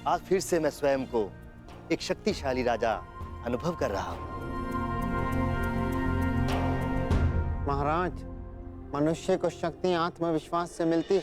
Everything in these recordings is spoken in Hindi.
आज फिर से मैं स्वयं को एक शक्तिशाली राजा अनुभव कर रहा हूं। महाराज, मनुष्य को शक्ति आत्मविश्वास से मिलती है।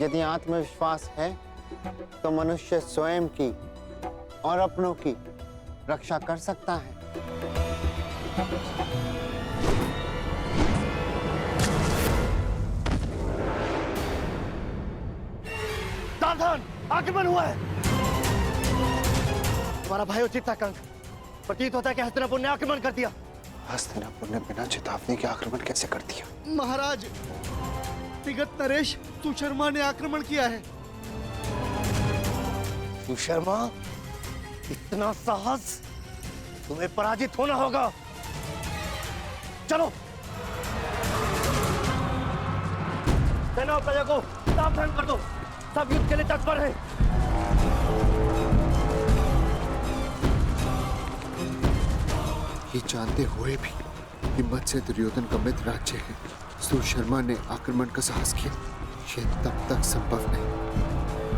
यदि आत्मविश्वास है तो मनुष्य स्वयं की और अपनों की रक्षा कर सकता है। सावधान, आक्रमण हुआ है। हमारा भाई चित्ताकंक प्रतीत होता है कि हस्तिनापुर ने आक्रमण कर दिया। हस्तिनापुर ने बिना चेतावनी के आक्रमण कैसे कर दिया? महाराज, विगत नरेश सुशर्मा ने आक्रमण किया है। सुशर्मा, इतना साहस, तुम्हें पराजित होना होगा। चलो, सेना और प्रजा को सावधान कर दो। सब युद्ध के लिए तत्पर हैं। ये जानते हुए भी हिम्मत से दुर्योधन का मित्र राज्य है, सुशर्मा ने आक्रमण का साहस किया। ये तब तक संभव नहीं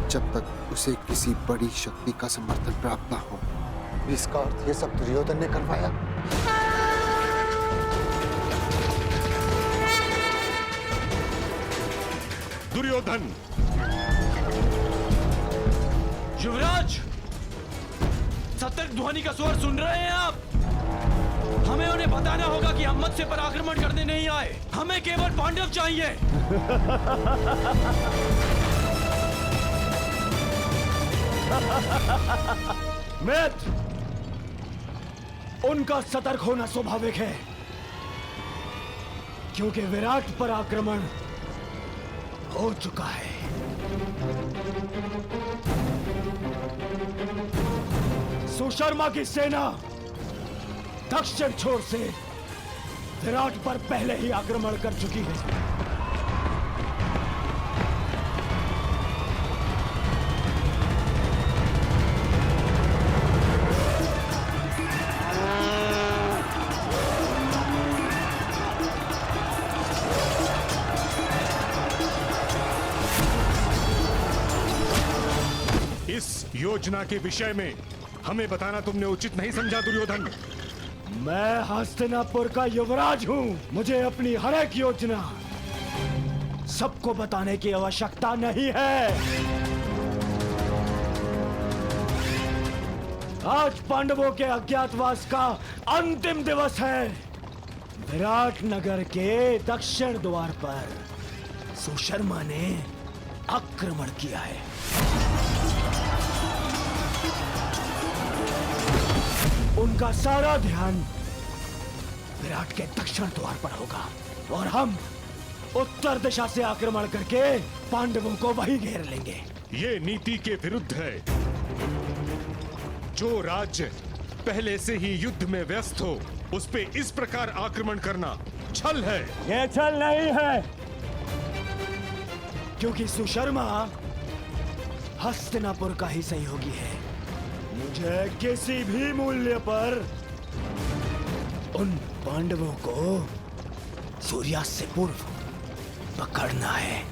जब तक उसे किसी बड़ी शक्ति का समर्थन प्राप्त न हो। इसका अर्थ ये सब दुर्योधन ने करवाया। दुर्योधन! युवराज, सतर्क ध्वनि का स्वर सुन रहे हैं आप? हमें उन्हें बताना होगा कि हम मत्स्य पर आक्रमण करने नहीं आए। हमें केवल पांडव चाहिए। मित्र, उनका सतर्क होना स्वाभाविक है, क्योंकि विराट पर आक्रमण हो चुका है। सुशर्मा की सेना दक्षिण छोर से विराट पर पहले ही आक्रमण कर चुकी है। इस योजना के विषय में हमें बताना तुमने उचित नहीं समझा दुर्योधन। मैं हस्तिनापुर का युवराज हूं। मुझे अपनी हर एक योजना सबको बताने की आवश्यकता नहीं है। आज पांडवों के अज्ञातवास का अंतिम दिवस है। विराट नगर के दक्षिण द्वार पर सुशर्मा ने आक्रमण किया है। उनका सारा ध्यान विराट के दक्षिण द्वार पर होगा और हम उत्तर दिशा से आक्रमण करके पांडवों को वहीं घेर लेंगे। ये नीति के विरुद्ध है। जो राज्य पहले से ही युद्ध में व्यस्त हो, उस पे इस प्रकार आक्रमण करना छल है। ये छल नहीं है, क्योंकि सुशर्मा हस्तिनापुर का ही सहयोगी है। मुझे किसी भी मूल्य पर उन पांडवों को सूर्यास्त से पूर्व पकड़ना है।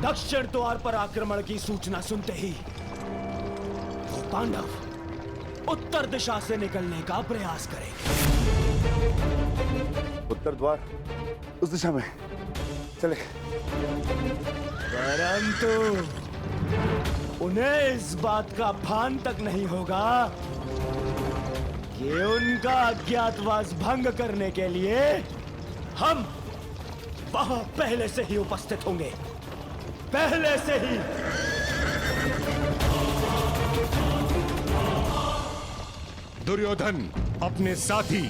दक्षिण द्वार पर आक्रमण की सूचना सुनते ही वो पांडव उत्तर दिशा से निकलने का प्रयास करेंगे। उत्तर द्वार उस दिशा में चले। परंतु उन्हें इस बात का भान तक नहीं होगा कि उनका अज्ञातवास भंग करने के लिए हम वहां पहले से ही उपस्थित होंगे। पहले से ही। दुर्योधन, अपने साथी,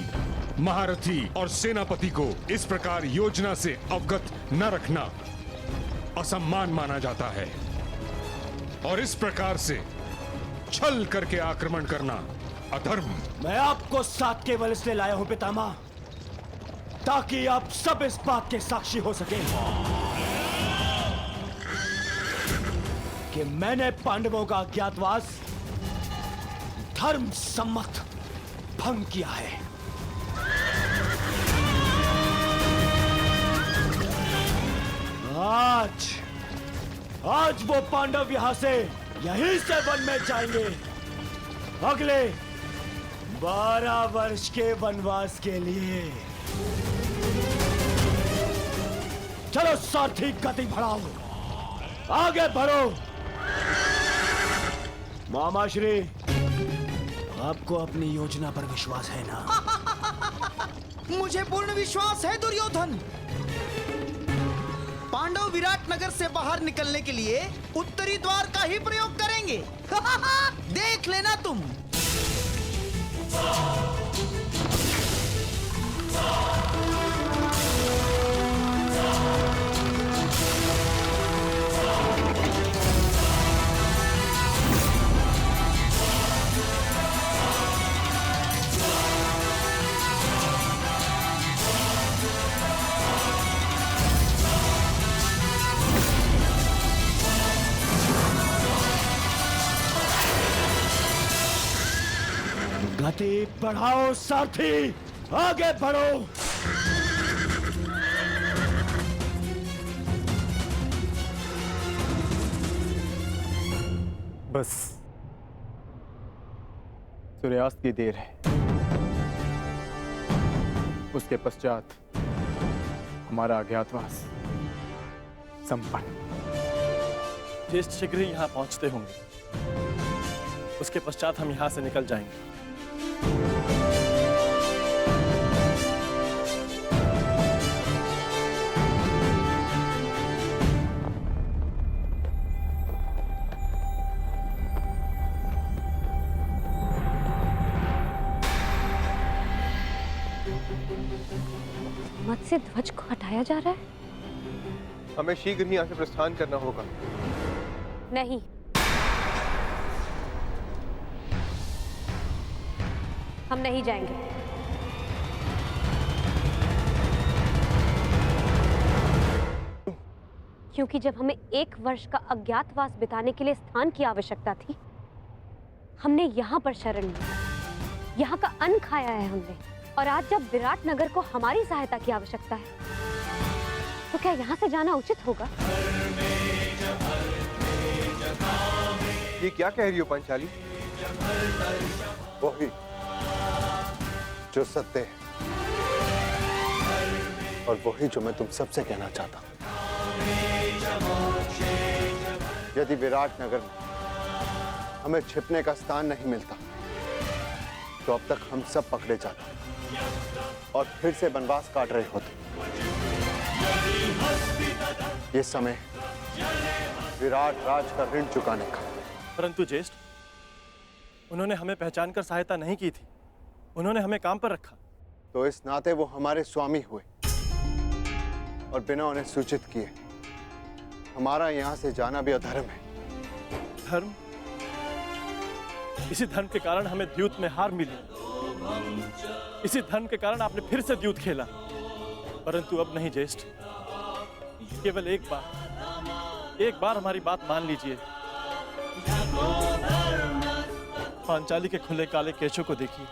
महारथी और सेनापति को इस प्रकार योजना से अवगत न रखना असम्मान माना जाता है और इस प्रकार से छल करके आक्रमण करना अधर्म। मैं आपको साथ केवल इसलिए लाया हूं पितामह ताकि आप सब इस बात के साक्षी हो सके कि मैंने पांडवों का अज्ञातवास धर्म सम्मत भंग किया है। आज वो पांडव यहां से यहीं से वन में जाएंगे अगले 12 वर्ष के वनवास के लिए। चलो सारथी, गति बढ़ाओ, आगे बढ़ो। मामाश्री, आपको अपनी योजना पर विश्वास है ना? मुझे पूर्ण विश्वास है दुर्योधन। पांडव विराट नगर से बाहर निकलने के लिए उत्तरी द्वार का ही प्रयोग करेंगे। देख लेना तुम। गति बढ़ाओ सारथी, आगे बढ़ो। बस सूर्यास्त की देर है, उसके पश्चात हमारा अज्ञातवास संपन्न। ज्येष्ठ शीघ्र ही यहाँ पहुंचते होंगे, उसके पश्चात हम यहाँ से निकल जाएंगे। मत्स्य ध्वज को हटाया जा रहा है। हमें शीघ्र ही यहाँ से प्रस्थान करना होगा। नहीं, हम नहीं जाएंगे। क्योंकि जब हमें 1 वर्ष का अज्ञातवास बिताने के लिए स्थान की आवश्यकता थी, हमने यहाँ पर शरण ली, यहाँ का अन्न खाया है हमने। और आज जब विराट नगर को हमारी सहायता की आवश्यकता है, तो क्या यहाँ से जाना उचित होगा? ये क्या कह रही हो पांचाली? वही जो सत्य है और वही जो मैं तुम सबसे कहना चाहता हूं। यदि विराट नगर में हमें छिपने का स्थान नहीं मिलता, तो अब तक हम सब पकड़े जाते और फिर से वनवास काट रहे होते। ये समय विराट राज का ऋण चुकाने का। परंतु ज्येष्ठ, उन्होंने हमें पहचान कर सहायता नहीं की थी, उन्होंने हमें काम पर रखा। तो इस नाते वो हमारे स्वामी हुए और बिना उन्हें सूचित किए हमारा यहाँ से जाना भी अधर्म है। धर्म? इसी धर्म के कारण हमें द्यूत में हार मिली। इसी धर्म के कारण आपने फिर से द्यूत खेला। परंतु अब नहीं ज्येष्ठ, केवल एक बार हमारी बात मान लीजिए। पांचाली के खुले काले केशों को देखिए,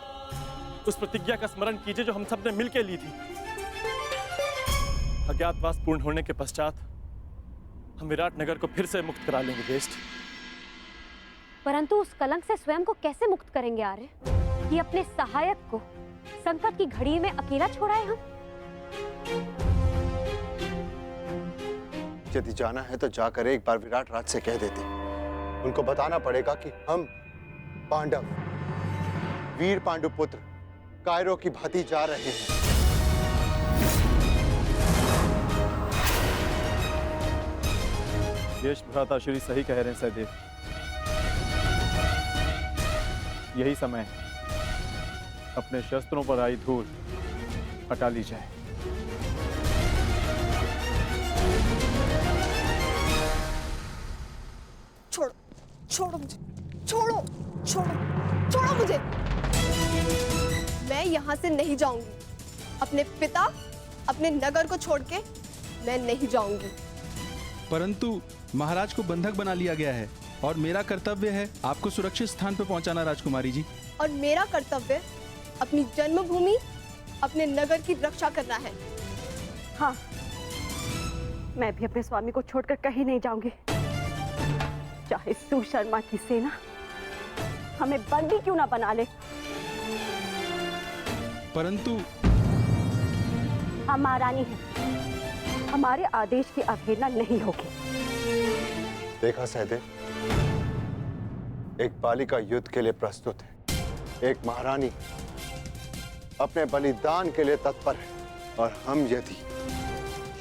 उस प्रतिज्ञा का स्मरण कीजिए जो हम सबने मिलकर ली थी। अज्ञातवास पूर्ण होने के पश्चात हम विराट नगर को फिर से मुक्त करा लेंगे ज्येष्ठ। परंतु उस कलंक से स्वयं को कैसे मुक्त करेंगे आर्य, कि अपने सहायक को संकट की घड़ी में अकेला छोड़ाए हम? यदि जाना है तो जाकर एक बार विराट राज से कह देते। उनको बताना पड़ेगा कि हम पांडव, वीर पांडुपुत्र कायरों की भांति जा रहे हैं। ज्येष्ठ भ्राता श्री सही कह रहे हैं सहदेव। यही समय है, अपने शस्त्रों पर आई धूल हटा ली जाए। छोड़ो, छोड़ो मुझे, छोड़ो, छोड़ो, छोड़ो मुझे। मैं यहाँ से नहीं जाऊंगी। अपने पिता अपने नगर को छोड़ के मैं नहीं जाऊंगी। परंतु महाराज को बंधक बना लिया गया है और मेरा कर्तव्य है आपको सुरक्षित स्थान पर पहुंचाना राजकुमारी जी। और मेरा कर्तव्य अपनी जन्मभूमि, अपने नगर की रक्षा करना है। हाँ, मैं भी अपने स्वामी को छोड़कर कहीं नहीं जाऊंगी, चाहे सुशर्मा की सेना हमें बंदी क्यों ना बना ले। परंतु हम महारानी हैं, हमारे आदेश की अवहेलना नहीं होगी। देखा सहदेव, एक बालिका युद्ध के लिए प्रस्तुत है, एक महारानी अपने बलिदान के लिए तत्पर है, और हम यदि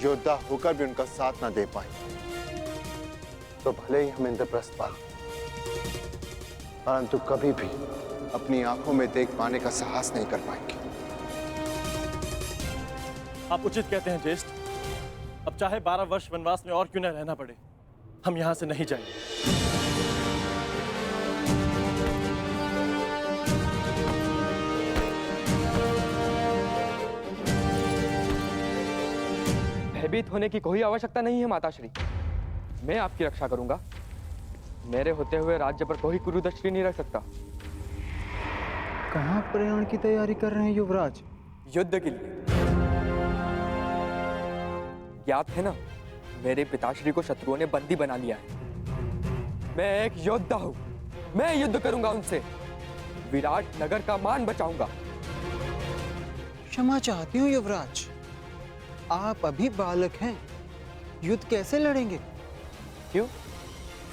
योद्धा होकर भी उनका साथ ना दे पाए तो भले ही हम इंद्रप्रस्थ पाएं, परंतु कभी भी अपनी आंखों में देख पाने का साहस नहीं कर पाएंगे। आप उचित कहते हैं ज्येष्ठ। अब चाहे 12 वर्ष वनवास में और क्यों न रहना पड़े, हम यहां से नहीं जाएंगे। भयभीत होने की कोई आवश्यकता नहीं है माताश्री, मैं आपकी रक्षा करूंगा। मेरे होते हुए राज्य पर कोई कुरुदृष्टि नहीं रख सकता। कहाँ प्रयाण की तैयारी कर रहे हैं युवराज? युद्ध के लिए। ज्ञात है ना, मेरे पिताश्री को शत्रुओं ने बंदी बना लिया है। मैं एक योद्धा हूं, मैं युद्ध करूंगा उनसे, विराट नगर का मान बचाऊंगा। क्षमा चाहती हूँ युवराज, आप अभी बालक हैं, युद्ध कैसे लड़ेंगे? क्यों?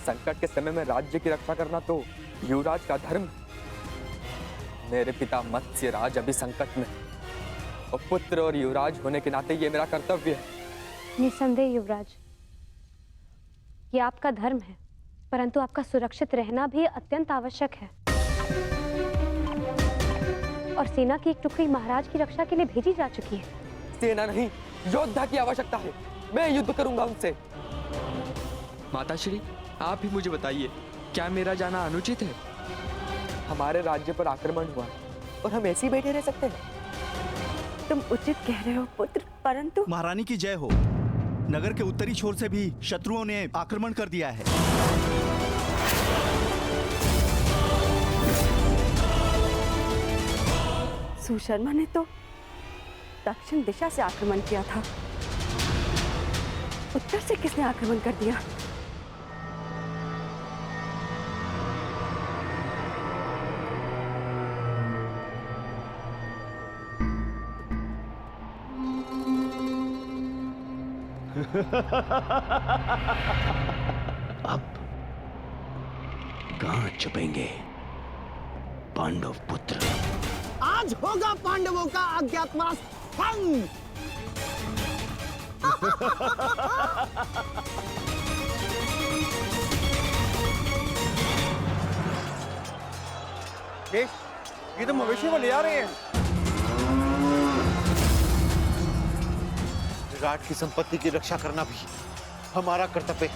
संकट के समय में राज्य की रक्षा करना तो युवराज का धर्म है। मेरे पिता मत्स्य राज अभी संकट में, और पुत्र और युवराज होने के नाते ये मेरा कर्तव्य है। निसंदेह युवराज, ये आपका धर्म है, परंतु आपका सुरक्षित रहना भी अत्यंत आवश्यक है। और सेना की एक टुकड़ी महाराज की रक्षा के लिए भेजी जा चुकी है। सेना नहीं, योद्धा की आवश्यकता है। मैं युद्ध करूंगा उनसे। माताश्री, आप ही मुझे बताइए, क्या मेरा जाना अनुचित है? हमारे राज्य पर आक्रमण हुआ और हम ऐसे ही बैठे रह सकते हैं? तुम उचित कह रहे हो पुत्र, परंतु महारानी की जय हो। नगर के उत्तरी छोर से भी शत्रुओं ने आक्रमण कर दिया है। सुशर्मा ने तो दक्षिण दिशा से आक्रमण किया था, उत्तर से किसने आक्रमण कर दिया? अब कहां छुपेंगे पांडव पुत्र? आज होगा पांडवों का अज्ञातवास भंग। ये तो मवेशी को ले आ रहे हैं। विराट की संपत्ति की रक्षा करना भी हमारा कर्तव्य है।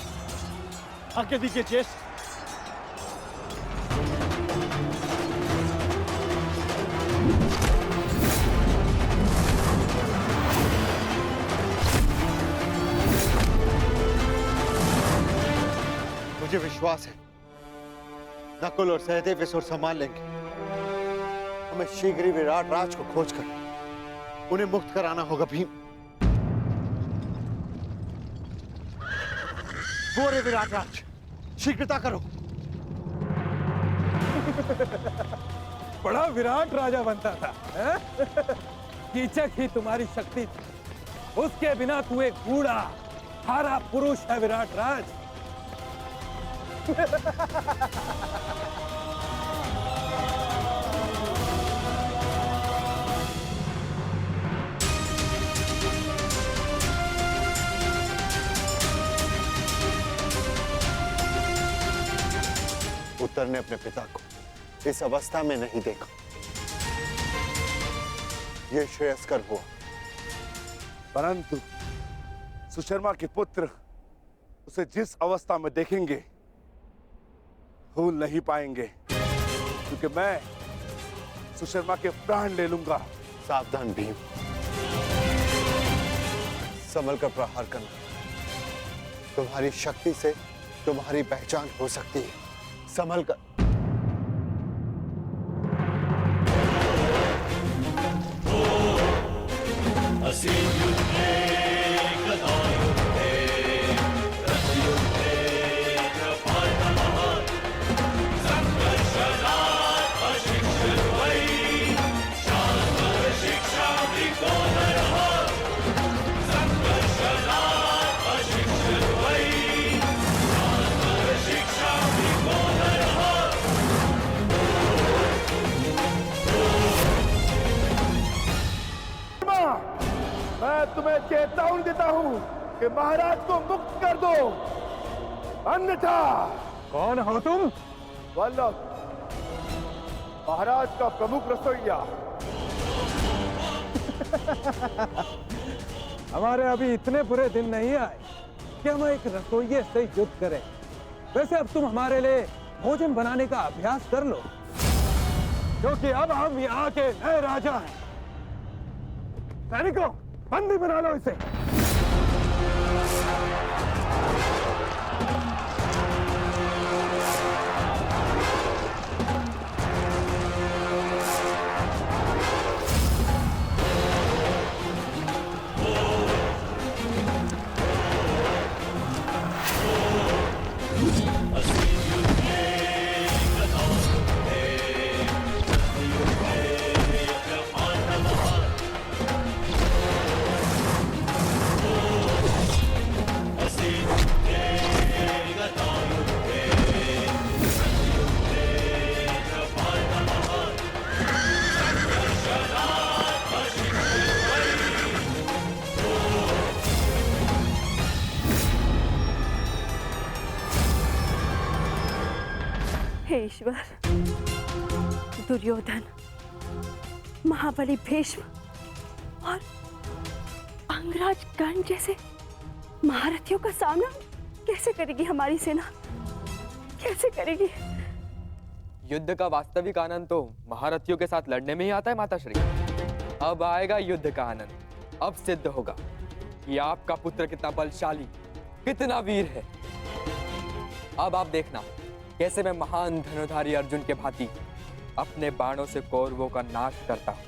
आज्ञा दीजिए ज्येष्ठ। मुझे विश्वास है नकुल और सहदेव इस ओर संभाल लेंगे। हमें शीघ्र ही विराट राज को खोजकर उन्हें मुक्त कराना होगा। भीम, वो रे विराट राज, शीघ्रता करो। बड़ा विराट राजा बनता था, कीचक ही तुम्हारी शक्ति थी। उसके बिना तू एक बूढ़ा हारा पुरुष है विराट राज। उत्तर ने अपने पिता को इस अवस्था में नहीं देखा। यह श्रेयस्कर हुआ। परंतु सुशर्मा के पुत्र उसे जिस अवस्था में देखेंगे भूल नहीं पाएंगे, क्योंकि मैं सुशर्मा के प्राण ले लूंगा। सावधान भीम, संभल कर प्रहार करना। तुम्हारी शक्ति से तुम्हारी पहचान हो सकती है। संभल कर। मैं तुम्हें चेतावनी देता हूं कि महाराज को मुक्त कर दो, अन्यथा। कौन हो तुम? वल्लभ, महाराज का प्रमुख रसोइया। हमारे अभी इतने बुरे दिन नहीं आए कि हम एक रसोइये से युद्ध करें। वैसे अब तुम हमारे लिए भोजन बनाने का अभ्यास कर लो, क्योंकि अब हम यहाँ के नए राजा हैं। सैनिकों, बंदी बना लो इसे। हे ईश्वर, दुर्योधन, महाबली भीष्म और अंगराज कर्ण जैसे महारथियों का सामना कैसे करेगी हमारी सेना? कैसे करेगी? युद्ध का वास्तविक आनंद तो महारथियों के साथ लड़ने में ही आता है माताश्री। अब आएगा युद्ध का आनंद। अब सिद्ध होगा कि आपका पुत्र कितना बलशाली, कितना वीर है। अब आप देखना कैसे मैं महान धनुधारी अर्जुन के भांति अपने बाणों से कौरवों का नाश करता हूं।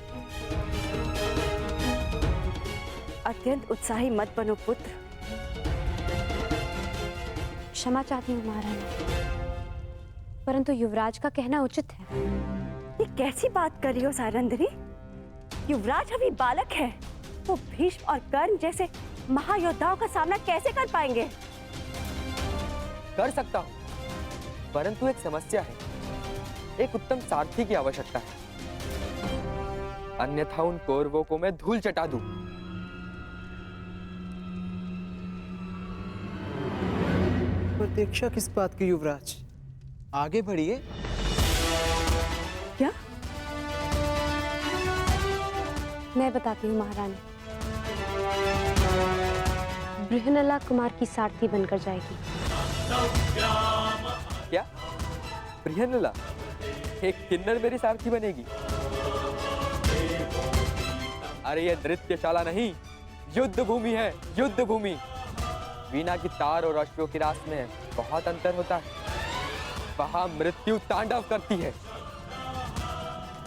अत्यंत उत्साही मत बनो पुत्र। क्षमा चाहती हूँ महारानी, परंतु युवराज का कहना उचित है। ये कैसी बात कर रही हो सारंधरी? युवराज अभी बालक है, वो भीष्म और कर्ण जैसे महायोद्धाओं का सामना कैसे कर पाएंगे? कर सकता हूं, परंतु एक समस्या है। एक उत्तम सारथी की आवश्यकता है, अन्यथा उन कौरवों को मैं धूल चटा दूं। प्रतीक्षा किस बात की युवराज? आगे बढ़िए। क्या? मैं बताती हूँ महारानी। बृहनला कुमार की सारथी बनकर जाएगी। क्या? बृहनला एक किन्नर मेरी सारथी बनेगी? अरे ये नृत्यशाला नहीं, युद्ध भूमि है, युद्ध भूमि। वीणा की तार और अश्वों की रास में बहुत अंतर होता है। वहां मृत्यु तांडव करती है।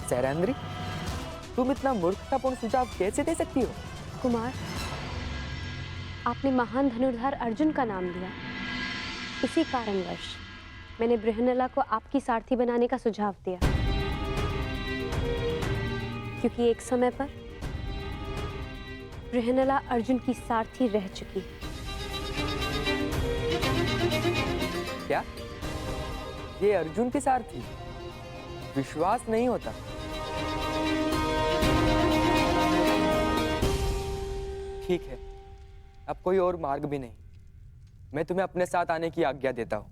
सैरंद्री, तुम इतना मूर्खतापूर्ण सुझाव कैसे दे सकती हो? कुमार, आपने महान धनुर्धर अर्जुन का नाम लिया, इसी कारणवश मैंने बृहनला को आपकी सारथी बनाने का सुझाव दिया, क्योंकि एक समय पर बृहनला अर्जुन की सारथी रह चुकी। क्या? ये अर्जुन की सारथी? विश्वास नहीं होता। ठीक है, अब कोई और मार्ग भी नहीं। मैं तुम्हें अपने साथ आने की आज्ञा देता हूं।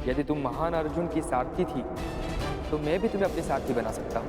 यदि तुम महान अर्जुन की सारथी थी, तो मैं भी तुम्हें अपनी सारथी बना सकता हूं।